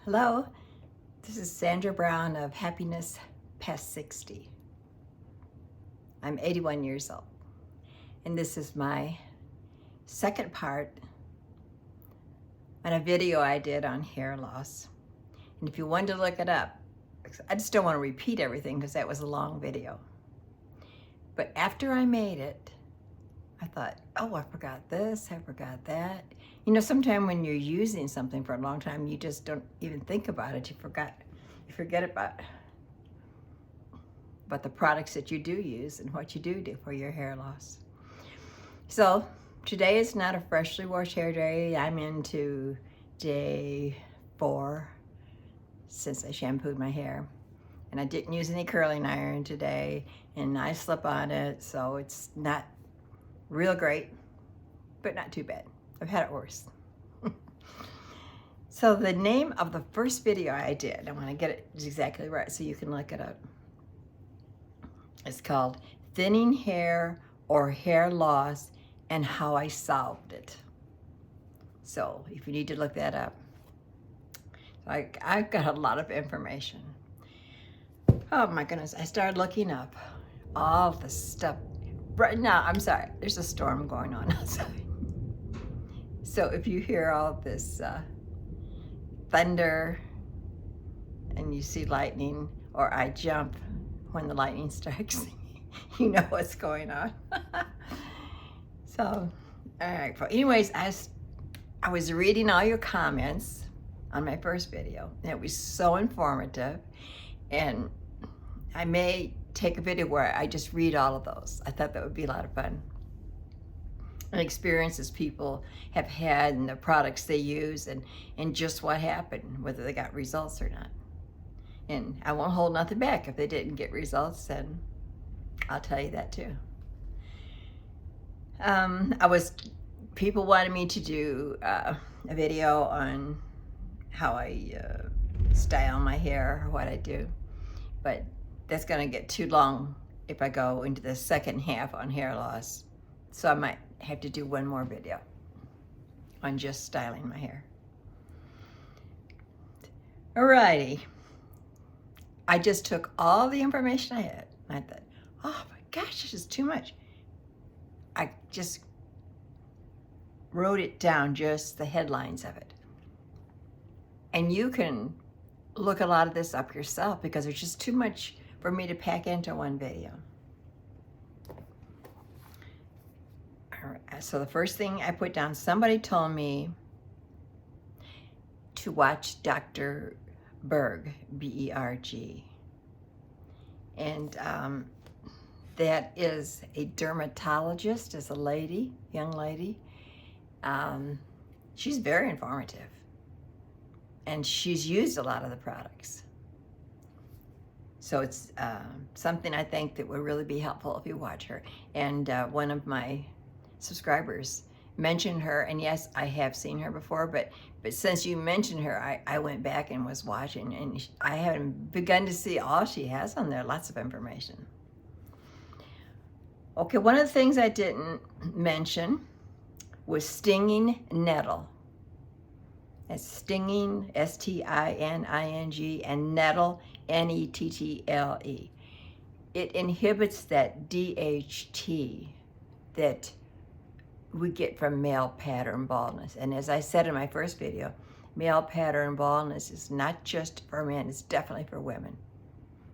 Hello, this is Sandra Brown of Happiness Past 60. I'm 81 years old, and this is my second part on a video I did on hair loss. And if you wanted to look it up, I just don't want to repeat everything because that was a long video. But after I made it, I thought, oh, I forgot this, I forgot that. You know, sometimes when you're using something for a long time, you just don't even think about it. You forget about the products that you do use and what you do for your hair loss. So today is not a freshly washed hair day. I'm into day 4 since I shampooed my hair. And I didn't use any curling iron today, and I slip on it, so it's not real great, but not too bad. I've had it worse. So the name of the first video I did, I want to get it exactly right so you can look it up. It's called Thinning Hair or Hair Loss and How I Solved It. So if you need to look that up. I've got a lot of information. Oh my goodness, I started looking up all the stuff. Right now, I'm sorry, there's a storm going on outside. So if you hear all this thunder and you see lightning, or I jump when the lightning strikes, you know what's going on. So, all right. But anyways, I was reading all your comments on my first video, and it was so informative. And I may take a video where I just read all of those. I thought that would be a lot of fun. And experiences people have had and the products they use and just what happened, whether they got results or not. And I won't hold nothing back. If they didn't get results, then I'll tell you that too. People wanted me to do a video on how I style my hair or what I do, but that's gonna get too long if I go into the second half on hair loss. So I might have to do one more video on just styling my hair. Alrighty. I just took all the information I had and I thought, oh my gosh, this is too much. I just wrote it down, just the headlines of it. And you can look a lot of this up yourself because there's just too much for me to pack into one video. All right, so the first thing I put down, somebody told me to watch Dr. Berg, B-E-R-G. And that is a dermatologist, is a lady, young lady. She's very informative. And she's used a lot of the products. So it's something I think that would really be helpful if you watch her. And one of my subscribers mentioned her, and yes, I have seen her before, but since you mentioned her, I went back and was watching, and I haven't begun to see all she has on there, lots of information. Okay, one of the things I didn't mention was stinging nettle. It's stinging, S-T-I-N-I-N-G, and nettle, N-E-T-T-L-E. It inhibits that DHT that we get from male pattern baldness. And as I said in my first video, male pattern baldness is not just for men, it's definitely for women.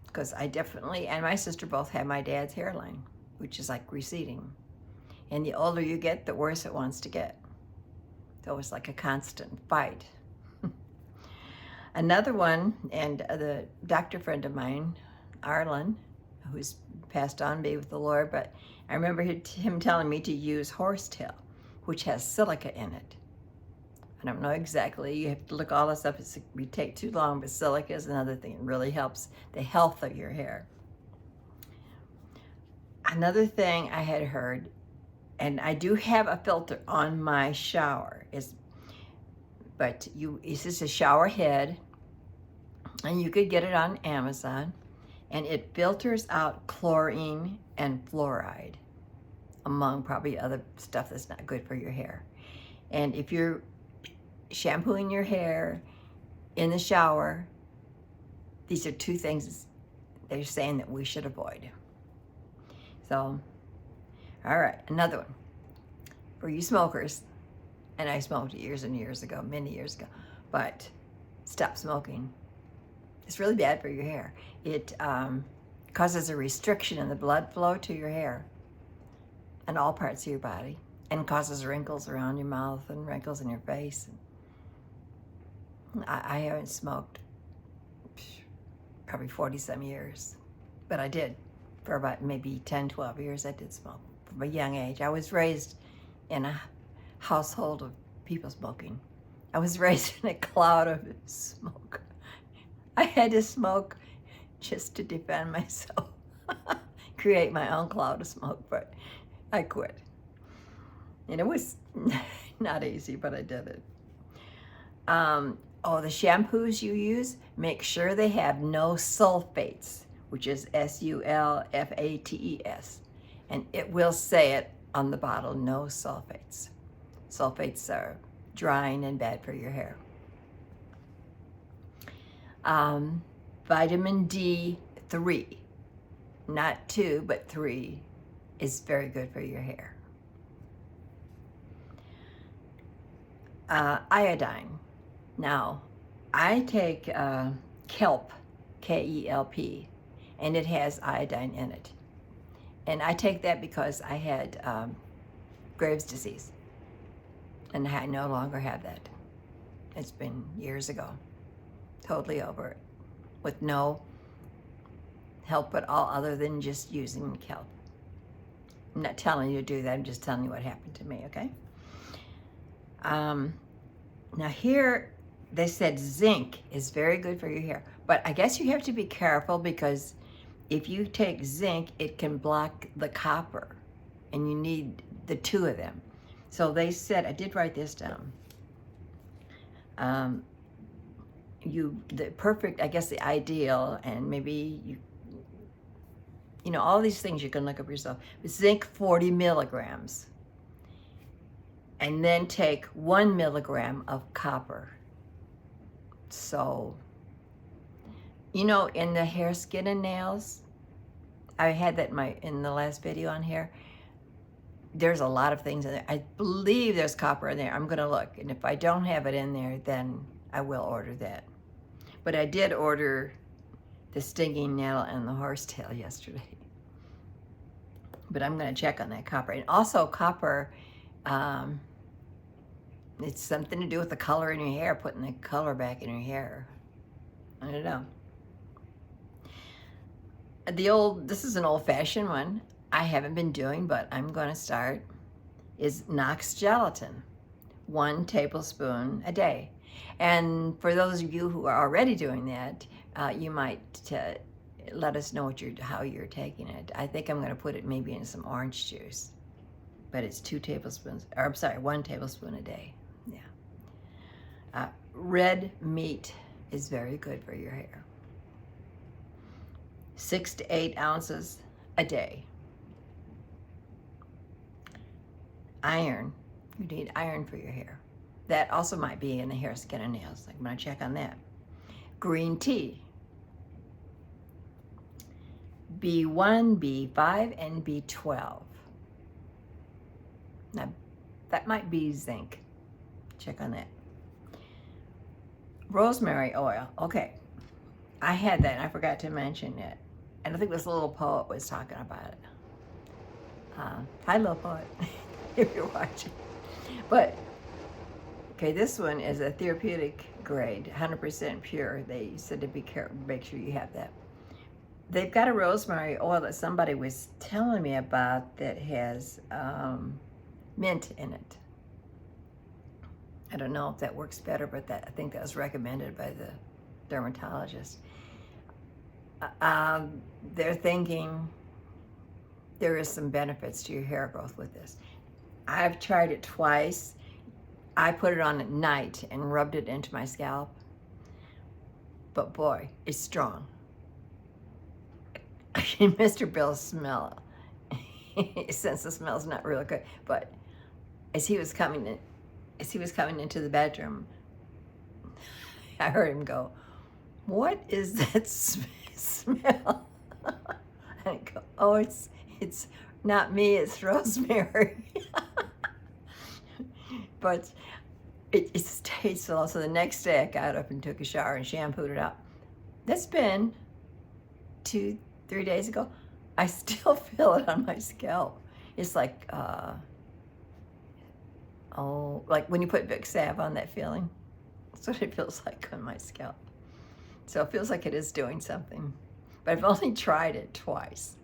Because I definitely, and my sister both have my dad's hairline, which is like receding. And the older you get, the worse it wants to get. So it's like a constant fight. Another one, and the doctor friend of mine, Arlen, who's passed on, be with the Lord, but I remember him telling me to use horsetail, which has silica in it. I don't know exactly, you have to look all this up, it would take too long, but silica is another thing. It really helps the health of your hair. Another thing I had heard, and I do have a filter on my shower, but it's just a shower head, and you could get it on Amazon, and it filters out chlorine and fluoride, among probably other stuff that's not good for your hair. And if you're shampooing your hair in the shower, these are two things they're saying that we should avoid. So, all right, another one. For you smokers, and I smoked years and years ago, many years ago, but stop smoking. It's really bad for your hair. It causes a restriction in the blood flow to your hair and all parts of your body, and causes wrinkles around your mouth and wrinkles in your face. I haven't smoked probably 40-some years, but I did. For about maybe 10, 12 years, I did smoke from a young age. I was raised in a household of people smoking. I was raised in a cloud of smoke. I had to smoke just to defend myself, create my own cloud of smoke, but I quit. And it was not easy, but I did it. The shampoos you use, make sure they have no sulfates, which is sulfates. And it will say it on the bottle, no sulfates. Sulfates are drying and bad for your hair. Vitamin D3, not 2, but 3, is very good for your hair. Iodine. Now, I take kelp, K-E-L-P, and it has iodine in it. And I take that because I had Graves' disease, and I no longer have that. It's been years ago. Totally over it, with no help at all other than just using kelp. I'm not telling you to do that, I'm just telling you what happened to me, okay? Now here, they said zinc is very good for your hair, but I guess you have to be careful because if you take zinc, it can block the copper, and you need the two of them. So they said, I did write this down. The perfect, I guess the ideal, and maybe you know, all these things you can look up yourself. Zinc 40 milligrams. And then take 1 milligram of copper. So, you know, in the hair, skin, and nails, I had that in the last video on hair. There's a lot of things in there. I believe there's copper in there. I'm gonna look, and if I don't have it in there, then I will order that. But I did order the stinging nettle and the horsetail yesterday. But I'm gonna check on that copper. And also copper, it's something to do with the color in your hair, putting the color back in your hair. I don't know. This is an old-fashioned one I haven't been doing, but I'm gonna start, is Knox gelatin. 1 tablespoon a day. And for those of you who are already doing that, you might let us know how you're taking it. I think I'm gonna put it maybe in some orange juice, but it's 1 tablespoon a day. Yeah. Red meat is very good for your hair. 6 to 8 ounces a day. Iron, you need iron for your hair. That also might be in the hair, skin, and nails. I'm gonna check on that. Green tea. B1, B5, and B12. Now, that might be zinc. Check on that. Rosemary oil. Okay, I had that and I forgot to mention it. And I think this little poet was talking about it. Hi, little poet, if you're watching. But, okay, this one is a therapeutic grade, 100% pure. They said to be careful, make sure you have that. They've got a rosemary oil that somebody was telling me about that has mint in it. I don't know if that works better, but I think that was recommended by the dermatologist. They're thinking there is some benefits to your hair growth with this. I've tried it twice. I put it on at night and rubbed it into my scalp. But boy, it's strong. Mr. Bill's smell, since the smell's not real good, but as he was coming into the bedroom, I heard him go, "What is that smell?" And I go, "Oh, it's not me, it's rosemary." But it's tasteful. So the next day I got up and took a shower and shampooed it up. That's been 2-3 days ago. I still feel it on my scalp. It's like, like when you put Vicks salve on, that feeling. That's what it feels like on my scalp. So it feels like it is doing something. But I've only tried it twice.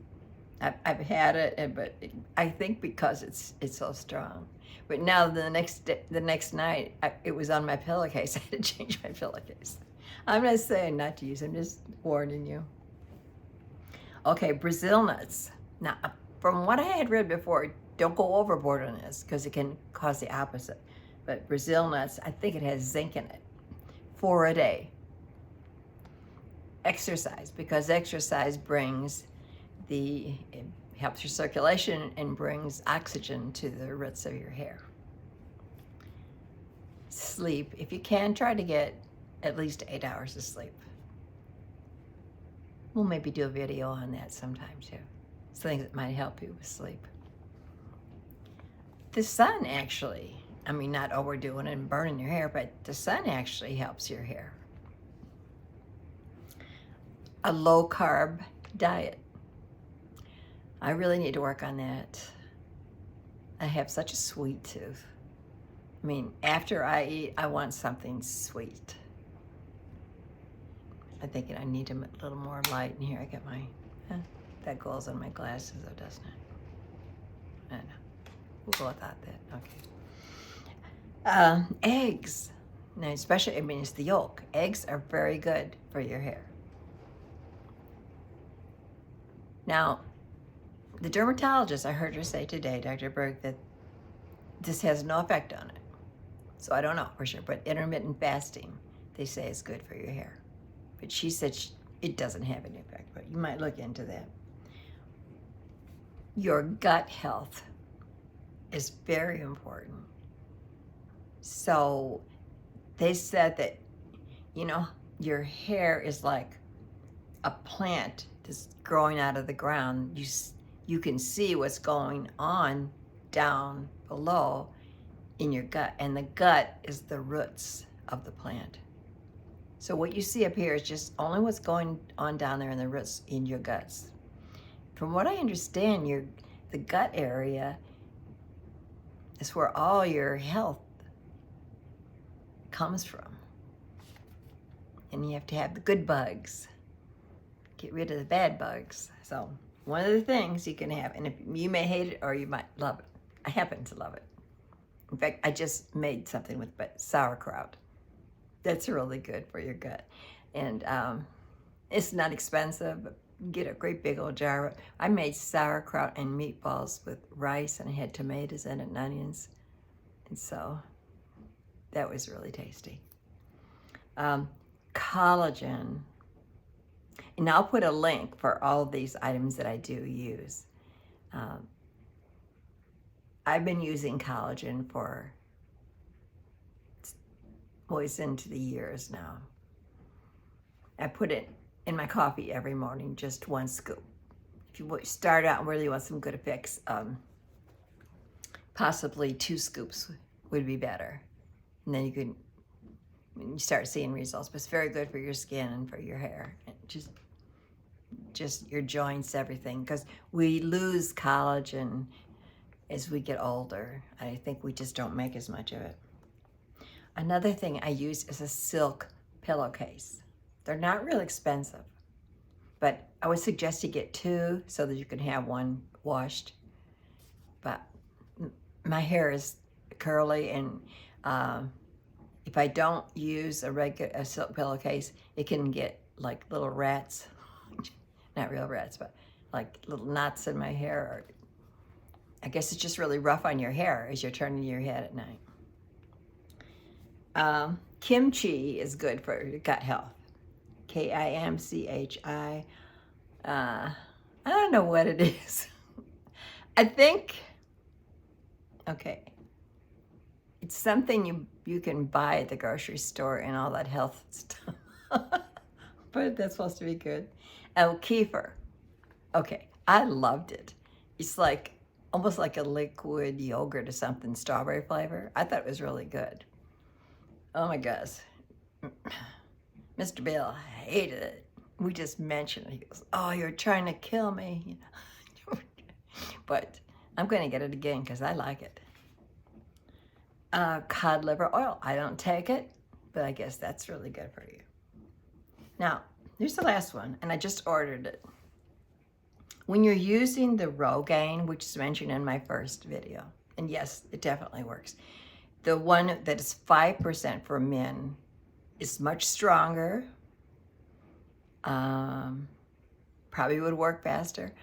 I've had it, but I think because it's so strong. But now the next night, it was on my pillowcase. I had to change my pillowcase. I'm not saying not to use it. I'm just warning you. Okay, Brazil nuts. Now, from what I had read before, don't go overboard on this because it can cause the opposite. But Brazil nuts, I think it has zinc in it. 4 a day. Exercise, because exercise it helps your circulation and brings oxygen to the roots of your hair. Sleep, if you can, try to get at least 8 hours of sleep. We'll maybe do a video on that sometime too. Something that might help you with sleep. The sun actually, I mean, not overdoing it and burning your hair, but the sun actually helps your hair. A low carb diet. I really need to work on that. I have such a sweet tooth. I mean, after I eat, I want something sweet. I'm thinking I need a little more light in here. I got my, that goes on my glasses though, doesn't it? I don't know. We'll go without that, okay. Eggs. Now, especially, I mean, it's the yolk. Eggs are very good for your hair. Now, the dermatologist, I heard her say today, Dr. Berg, that this has no effect on it. So I don't know for sure, but intermittent fasting, they say is good for your hair. But she said it doesn't have any effect, but you might look into that. Your gut health is very important. So they said that, your hair is like a plant that's growing out of the ground. You can see what's going on down below in your gut, and the gut is the roots of the plant. So what you see up here is just only what's going on down there in the roots in your guts. From what I understand, the gut area is where all your health comes from. And you have to have the good bugs. Get rid of the bad bugs. So one of the things you can have, and if you may hate it or you might love it. I happen to love it. In fact, I just made something with sauerkraut. That's really good for your gut. And it's not expensive. But get a great big old jar. I made sauerkraut and meatballs with rice, and I had tomatoes in it and onions. And so that was really tasty. Collagen. And I'll put a link for all of these items that I do use. I've been using collagen for, it's into the years now. I put it in my coffee every morning, just 1 scoop. If you start out and really want some good effects, possibly 2 scoops would be better. And then you start seeing results. But it's very good for your skin and for your hair. Just your joints, everything. Because we lose collagen as we get older. I think we just don't make as much of it. Another thing I use is a silk pillowcase. They're not real expensive, but I would suggest you get 2 so that you can have one washed. But my hair is curly, and if I don't use a silk pillowcase, it can get like little rats, not real rats, but like little knots in my hair. Or I guess it's just really rough on your hair as you're turning your head at night. Kimchi is good for your gut health. Kimchi. I don't know what it is. I think, okay, it's something you can buy at the grocery store and all that health stuff. But that's supposed to be good. Oh, kefir. Okay, I loved it. It's like almost like a liquid yogurt or something, strawberry flavor. I thought it was really good. Oh my gosh. Mr. Bill hated it. We just mentioned it. He goes, oh, you're trying to kill me. But I'm going to get it again because I like it. Cod liver oil. I don't take it, but I guess that's really good for you. Now, here's the last one, and I just ordered it. When you're using the Rog Gain, which is mentioned in my first video, and yes, it definitely works. The one that is 5% for men is much stronger. Probably would work faster.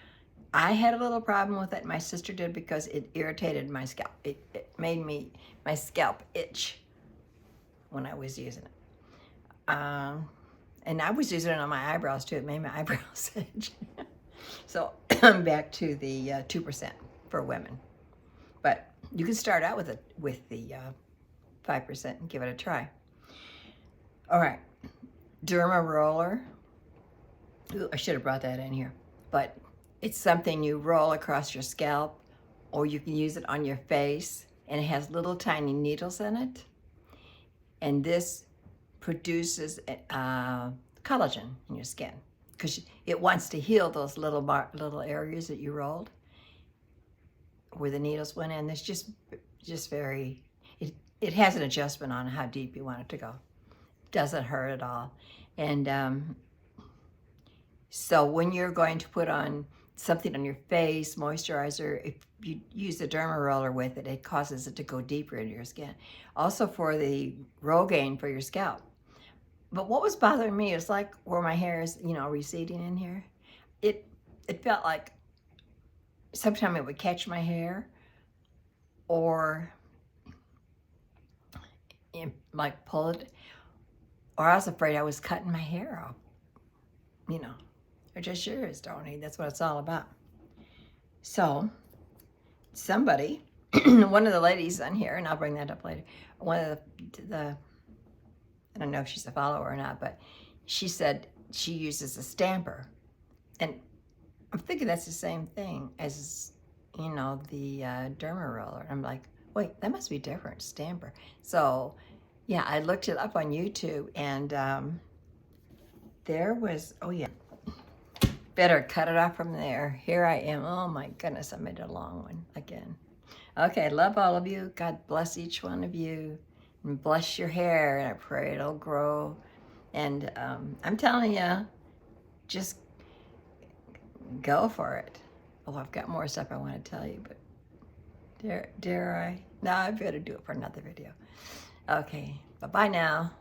I had a little problem with it. My sister did because it irritated my scalp. It made my scalp itch when I was using it. And I was using it on my eyebrows too. It made my eyebrows itch. So I'm back to the 2% for women. But you can start out with the 5% and give it a try. All right, derma roller. Ooh, I should have brought that in here. But it's something you roll across your scalp, or you can use it on your face, and it has little tiny needles in it. And this produces collagen in your skin because it wants to heal those little areas that you rolled where the needles went in. It's just very, it has an adjustment on how deep you want it to go. Doesn't hurt at all. And so when you're going to put on something on your face, moisturizer, if you use the derma roller with it, it causes it to go deeper into your skin. Also for the Rog Gain for your scalp. But what was bothering me is like where my hair is, you know, receding in here. It felt like sometimes it would catch my hair, or like pull it, or I was afraid I was cutting my hair off. You know, it just sure is, Tony. That's what it's all about. So somebody, one of the ladies on here, and I'll bring that up later, one of the I don't know if she's a follower or not, but she said she uses a stamper. And I'm thinking that's the same thing as, you know, the derma roller. I'm like, wait, that must be different, stamper. So yeah, I looked it up on YouTube, and there was, oh yeah, better cut it off from there. Here I am. Oh my goodness, I made a long one again. Okay, love all of you. God bless each one of you. And bless your hair, and I pray it'll grow. And I'm telling you, just go for it. Oh, I've got more stuff I want to tell you, but dare I? No, I better do it for another video. Okay, bye-bye now.